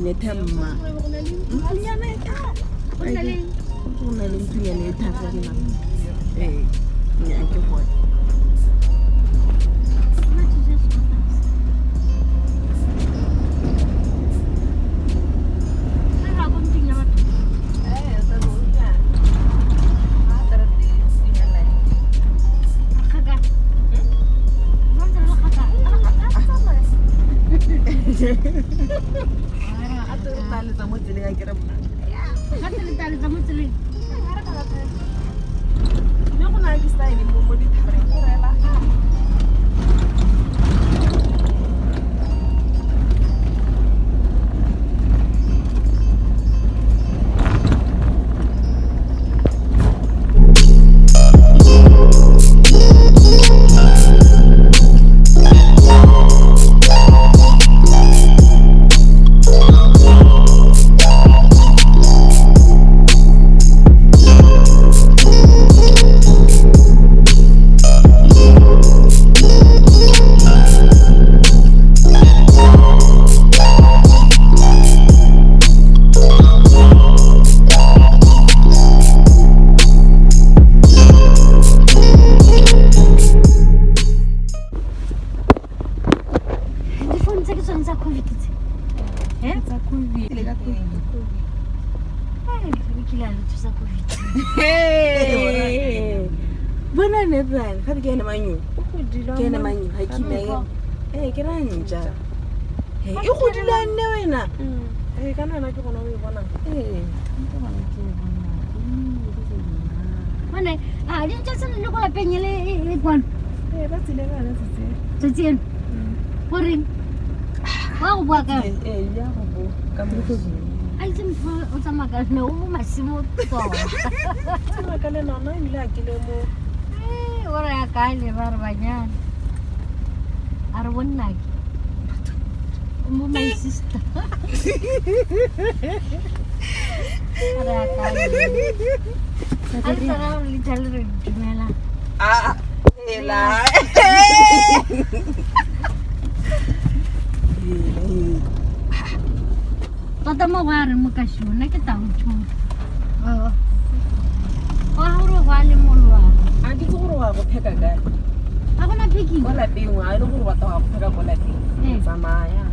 netemma una le nthunyane e thata ke nna nya ke bona Bona nebrang ga ke ene manyu ke ene manyu ha ke me ke ranja e go dile nne wena kana na ke gona o bona ke bona ke bona a di ntse le go la penyele e kwana ba tsile bana se tseno gore wa go bua ka ya go bo ka mo ai tsemfa o tsamaka le o masimo tota tsamaka le nona ile a ke le mo ora ya kaile ba re banyana a re bonna ke mo my sister ora ya kaile a re tsara le tshale re dumela ela tota mo ga re mo ka shona ke tau tsholo wa hore wa le molwa a di go go go pheka ka a gona picking go la peng a ile go go batla go pheka go la peng tsamaya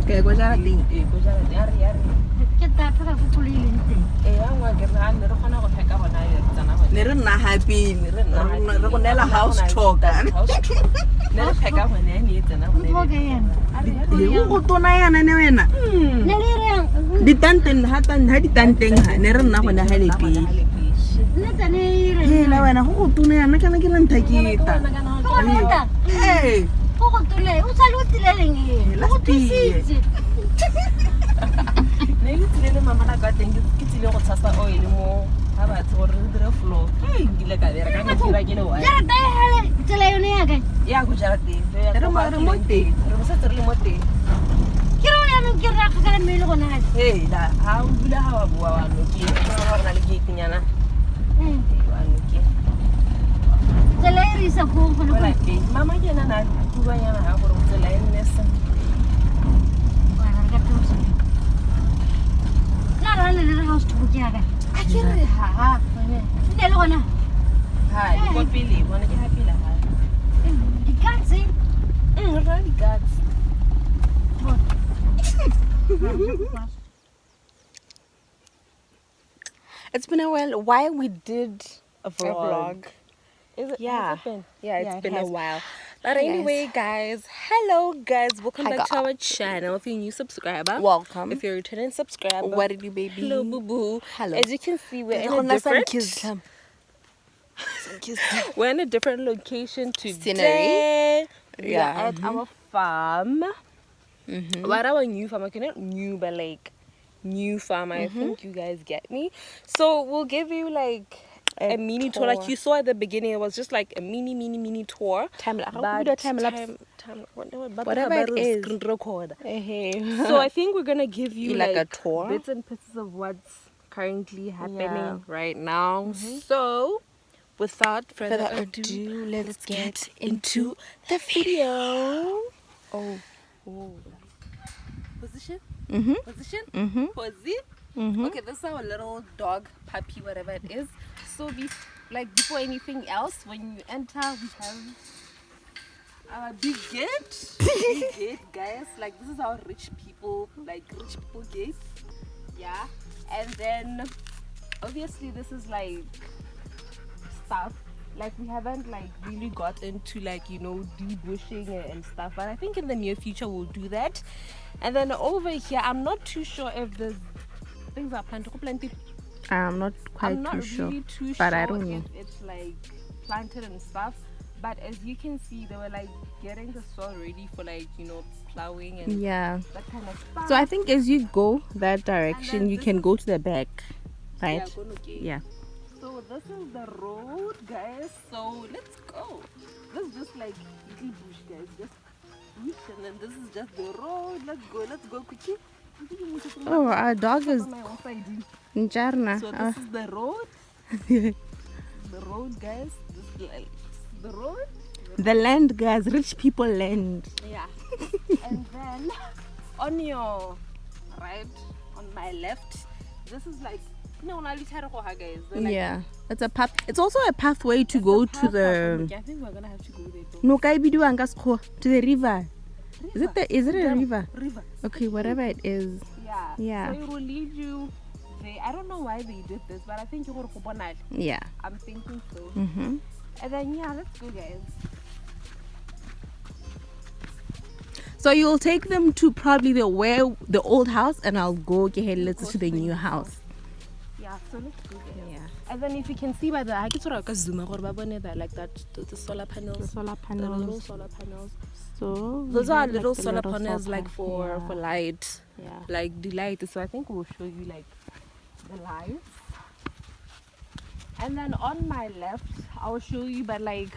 ke go jara teng go jara teng ya re ke ta pheka go kulile nteng ya ngwa ke ra ne re gona go pheka bona ya tsana go ne re nna happy re go nela house tour ne re pheka bona ya ne tsena go go ke yena go tona yana ne wena ne le re ditanteng ha ditanteng ha ne re nna gona ha le pele le tsane re hela wena go go tona yana kana ke ranta kita go go tole o sa le o tileleng e go tsitse ne ke tsile mama na ka teng ke tsile go tshasa oil mo ha ba tse gore re dire flow ngile ka dira ka ke dira ke le wa ya ta hele tsela yone ya ka ya go jara teng re mo teng re se tsere le mo teng ke ro ya no ke ra ka ka mmele gona ga la ha o bula ha wa bua wa no ke ga rena le ke tinyana wa no ke tsela e re sa go go le ke mama ke na bua yana ha gore tsela e nne se wa ra ka tsosa la ra le house to ke ya ka a ke re ha ne le gona ha di go pele bona ke happy la ha di katse ra di katse It's been a while. Why we did a vlog? Is it? Yeah. It's been a while. But anyway, guys, hello, guys. Welcome back to our channel. If you're a new subscriber, welcome. If you're a returning subscriber, what did you, baby? Hello, boo boo. Hello. As you can see, we're in a different. We're in a different location today. We are at our farm. What our new farm? Okay, not new, but like new farm. I think you guys get me. So we'll give you like a mini tour. Like you saw at the beginning, it was just like a mini tour. Whatever it is. Screen record. So I think we're gonna give you like a tour, bits and pieces of what's currently happening right now. So without further ado, let's get into the video. Oh. Position. Position. Posy. Okay, this is our little dog, puppy, whatever it is. So before anything else, when you enter, we have our big gate. Big gate, guys. Like, this is our rich people gate. Yeah. And then obviously this is like stuff. Like, we haven't like really got into like, you know, debushing and stuff, but I think in the near future we'll do that. And then over here, I'm not too sure if there's things are planted. I'm not quite too sure, but I don't know if it's like planted and stuff. But as you can see, they were like getting the soil ready for like, you know, plowing and that kind of stuff. So I think as you go that direction, you can go to the back, right? Yeah. So this is the road, guys. So let's go. This is just like little bush, guys. Just bush, and then this is just the road. Let's go quickly. Oh, our dog is Njarna. So this is the road. The road, guys. This is the road. The land, guys. Rich people land. Yeah. And then on your right, on my left, this is like guys. Yeah, it's a path. It's also a pathway to go to the. I think we're gonna have to go there though. No, to the river. Is it a river? River. Okay, whatever it is. Yeah. So it will lead you there. I don't know why they did this, but I think you're gonna. Yeah. I'm thinking so. And then let's go, guys. So you'll take them to probably the old house, and I'll go to the new house. Yeah, so let's go there. Yeah. And then if you can see by the like that the solar panels. The little solar panels. So those are little solar panels like for light. Yeah. Like the light. So I think we'll show you like the lights. And then on my left, I'll show you, but like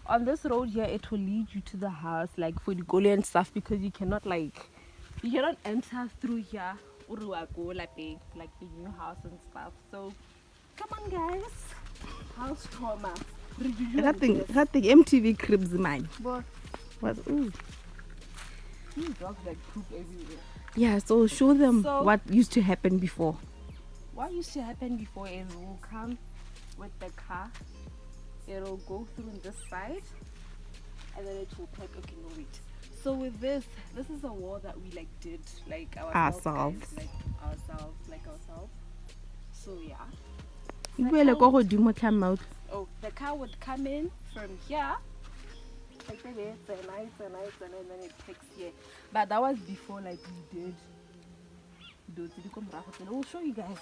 on this road here, it will lead you to the house, like for the gully and stuff, because you cannot enter through here. Like the new house and stuff. So come on, guys. House trauma. That thing MTV cribs mine. What? Ooh. These dogs like poop everywhere. Yeah, so show them what used to happen before. What used to happen before is we'll come with the car. It'll go through on this side, and then it will pack. Okay, no, wait. So with this is a wall that we like did like ourselves. So yeah. Oh, the car would come in from here. Like it's nice, and then it takes here. But that was before like we did. We'll show you guys.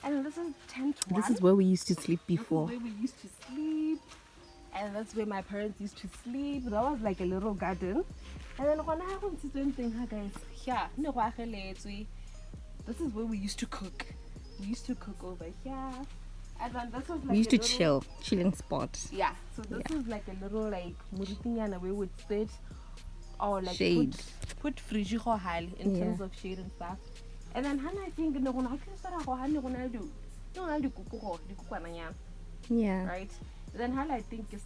And this is tent 1. This is where we used to sleep before. This is where we used to sleep. And that's where my parents used to sleep. That was like a little garden. And then when I haven't seen anything, guys, this is where we used to cook. We used to cook over here. And then this was like we used to chilling spot. Yeah. So this is like a little like muritinyana where we would sit or like shade. Put friji in terms of shade and stuff. And then I think right. Then I think is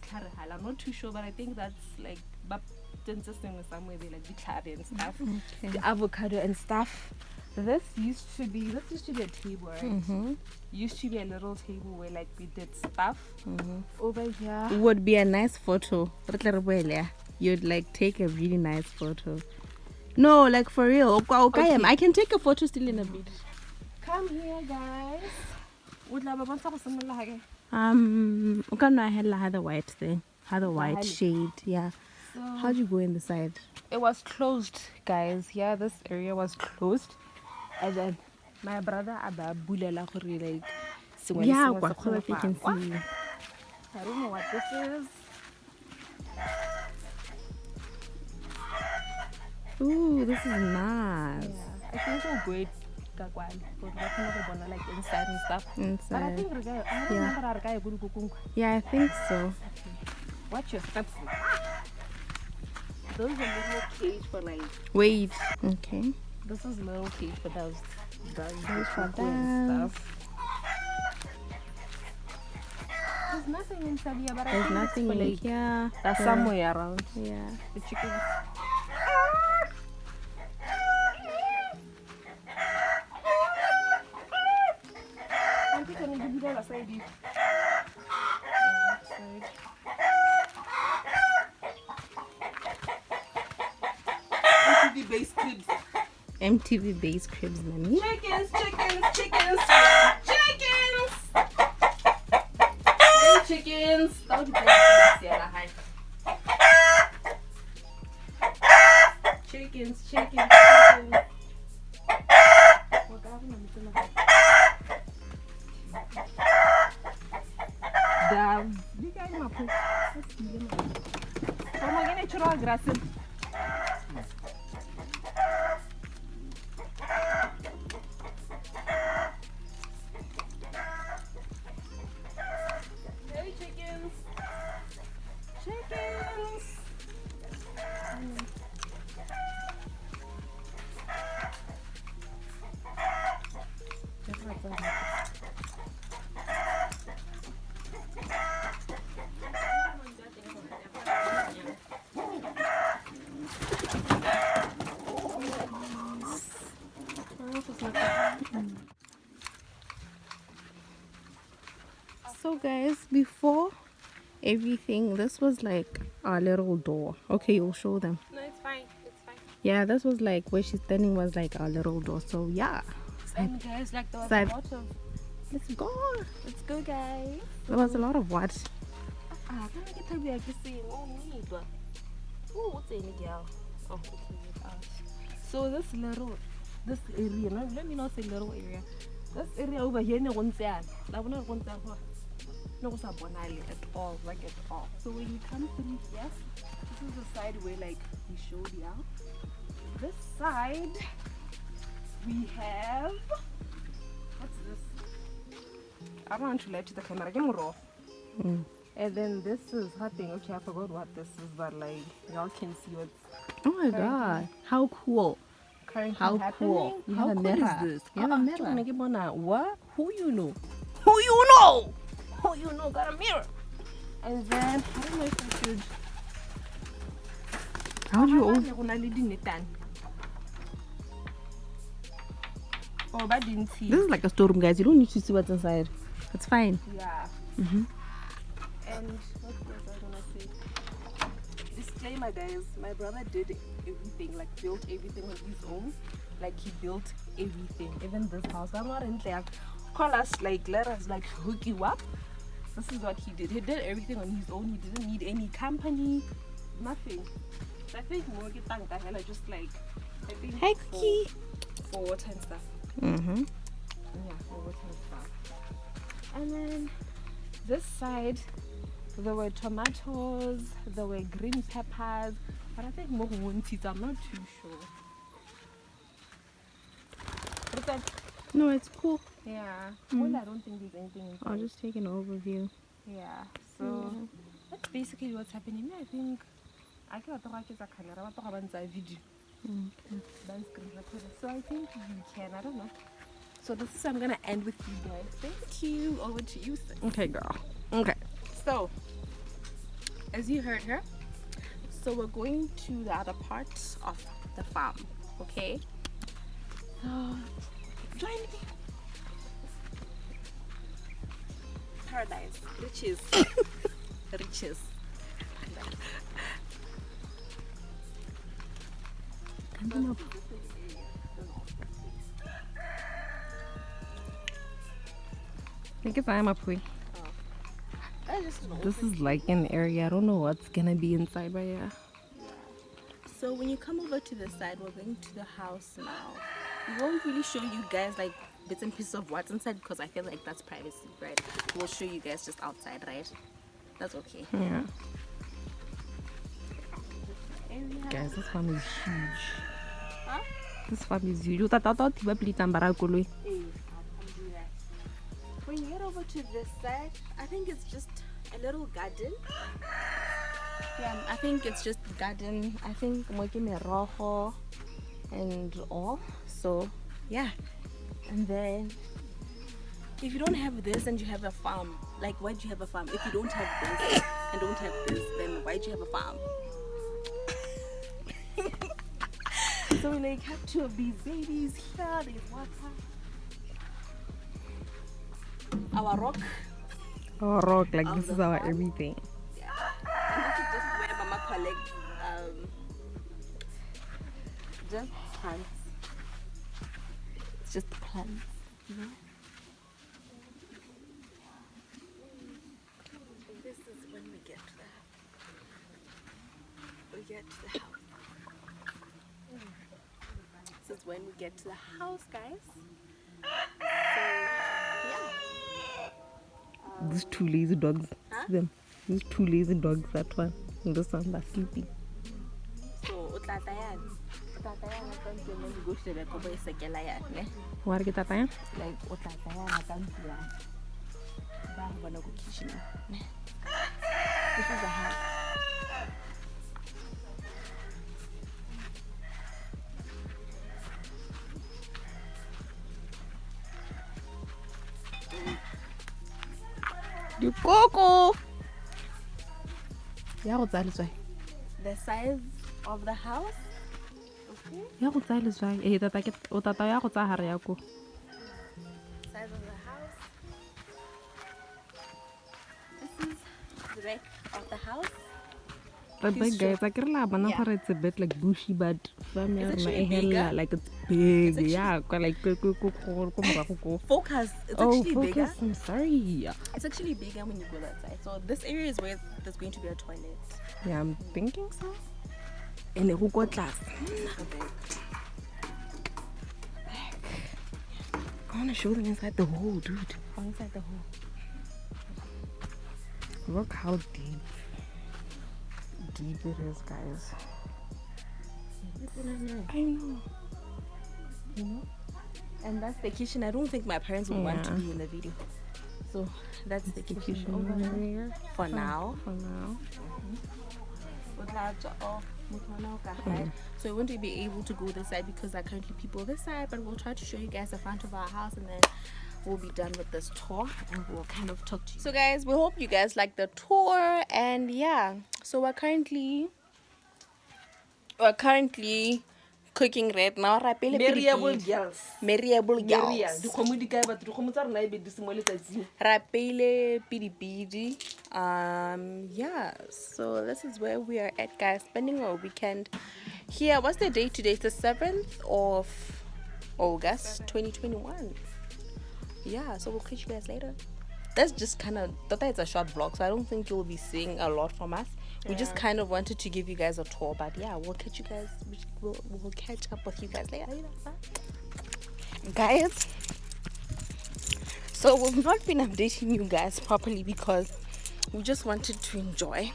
I'm not too sure, but I think that's like somewhere they like the clary and stuff, the avocado and stuff. This used to be a table, right? Used to be a little table where like we did stuff. Over here would be a nice photo. You'd like take a really nice photo. No, like for real. Okay. I can take a photo still in a bit. Come here, guys. I had the white thing. Had the white shade, yeah. So, how'd you go in the side? It was closed, guys. Yeah, this area was closed. And then my brother Ababulela like yeah, so that you can see. I don't know what this is. Ooh, this is nice. Yeah, I think we'll go it like inside and stuff. Inside. But I think yeah, I think so. Okay. Watch your steps. Those are little cage for like. Wait. Okay. This is little cage for those for stuff. There's nothing inside here, but there's nothing in like, here. That's somewhere around. Yeah. The chickens. MTV-based cribs. MTV-based cribs, mommy. Chickens. Hey, chickens. Don't be hi. Chickens. You guys my put. Oh my god, natural aggressive. Hey, chickens. So guys, before everything, this was like our little door. Okay, you'll show them. No, it's fine. Yeah, this was like where she's standing was like our little door. So yeah, And guys, like there was Seabe. a lot of. let's go. Let's go, guys. There was a lot of what? Can I get to be like this thing? Oh, me, but. Oh, what's in it, girl? Oh, it's in it. So this area, no, let me not say little area. This area over here, no one's there. I will not want that. No one's at all, like at all. So when you come through here, this is the side where like we showed you. This side we have. What's this? I don't want to let you the camera. Give me raw. And then this is her thing. Okay, I forgot what this is, but like y'all can see what's Oh my god, how cool! currently How happening. cool. You How have a cool mirror. is this? You have a mirror. What? Who you know? Got a mirror. And then I don't know if I should. How do you open? Oh, but didn't see. This is like a storeroom, guys. You don't need to see what's inside. It's fine. Yeah. Mhm. And what was I gonna say? Disclaimer, guys. My brother did everything, like built everything on his own. Like he built everything, even this house. I'm not in there. Call us, like let us like hook you up. This is what he did. He did everything on his own. He didn't need any company, nothing. So I think more get just like I think Hecky. for water and stuff. Mhm. Yeah, for water and stuff. And then this side, there were tomatoes, there were green peppers, but I think more wanted. I'm not too sure. What's that? No, it's cool. Yeah. Well, I don't think there's anything inside. I'll just take an overview. Yeah. So that's basically what's happening. I think I can't talk about video. So I think you can. I don't know. So this is I'm gonna end with you guys. Thank you. Over to you, sis. Okay, girl. Okay. So as you heard her, so we're going to the other part of the farm. Okay. So join me. Paradise, riches. Think if I'm up here. This is like an area. I don't know what's gonna be inside, but yeah. So when you come over to the side, we're going to the house now. We won't really show you guys like bits and pieces of what's inside because I feel like that's privacy, right? We'll show you guys just outside, right? That's okay. Yeah. Guys, this farm is huge. Huh? This farm is huge. You thought you When you get over to this side, I think it's just a little garden. Yeah, I think it's just garden. I think rojo and all. So yeah. And then if you don't have this and you have a farm, like why do you have a farm? If you don't have this and don't have this, then why do you have a farm? So we like have two of these babies here. There's water. our rock. Our rock, like this is our everything. Yeah. And this is just where Mama collects just plants. It's just plants, you know. This is when we get to the house. This is when we get to the house, guys. So yeah. These two lazy dogs. Huh? See them. These two lazy dogs, that one and this one, they're sleeping. So utlatayan kan temo go shebe ko boy sekela ya ne. What get that time? Like utlatayan kan tla. Ba bona go kitchen. This is the house. The coco. Yeah, what's that? The size of the house. Okay. Yeah, what's that? Eh, tata get tata ya go tsa hare ya ko. Size of the house. This is the back of the house. But big guys, I can la bana gore it's a bit like bushy, but family It's na actually ehela bigger. like it's big. It's actually- Yeah, like ko. Focus. It's Oh, actually bigger. focus. I'm sorry. It's actually bigger when you go that side. So this area is where there's going to be a toilet. Yeah, I'm thinking so. And it go class. I want to show them inside the hole, dude. Oh, inside the hole. Look how deep it is, guys. I know. You know? And that's the kitchen. I don't think my parents would want to Yeah. be in the video. So that's the kitchen Kitchen over there. area. For now. For now. So we won't be able to go this side because there are currently people this side, but we'll try to show you guys the front of our house and then we'll be done with this tour and we'll kind of talk to you. So guys, we hope you guys like the tour, and yeah, so we're currently cooking right now. Mariable girls. Mariable girls. Dikgomo di kae batho? Dikgomo tsa rona e be di se mo letsatsing. Rapele pidi. Yeah, so this is where we are at, guys, spending our weekend here. What's the date today? It's the 7th of August 2021. Yeah, so we'll catch you guys later. That's just kind of, it's a short vlog, so I don't think you'll be seeing a lot from us. We just kind of wanted to give you guys a tour, but yeah, we'll catch you guys, we'll catch up with you guys later. Guys, so we've not been updating you guys properly because we just wanted to enjoy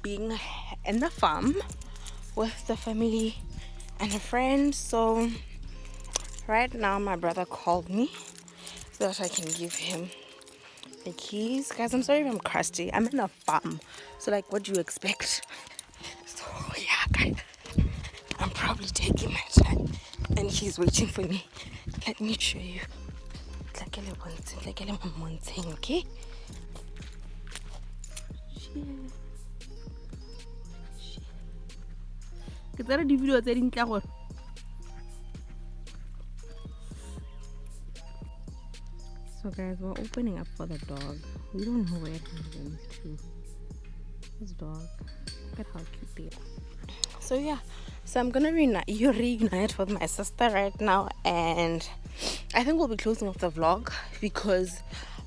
being in the farm with the family and a friend. So right now my brother called me so that I can give him the keys. Guys, I'm sorry if I'm crusty. I'm in a farm, so like, what do you expect? So yeah, guys, I'm probably taking my time and he's waiting for me. Let me show you. Okay? Ke tsere di video tse dintla gore. So guys, we're opening up for the dog. We don't know where it went to. This dog. Look at how cute they are. So yeah, so I'm gonna reunite with my sister right now, and I think we'll be closing off the vlog because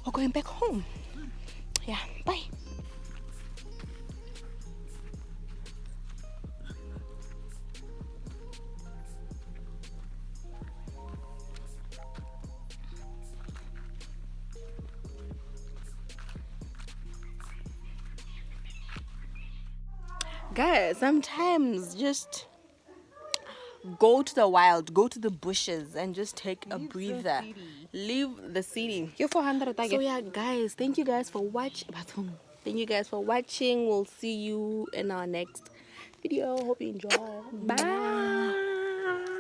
we're going back home. Yeah, bye. Guys, sometimes just go to the wild, go to the bushes and just take a breather. Leave the city. You're 400 So yeah, guys, thank you guys for watching. Thank you guys for watching. We'll see you in our next video. Hope you enjoy. Bye.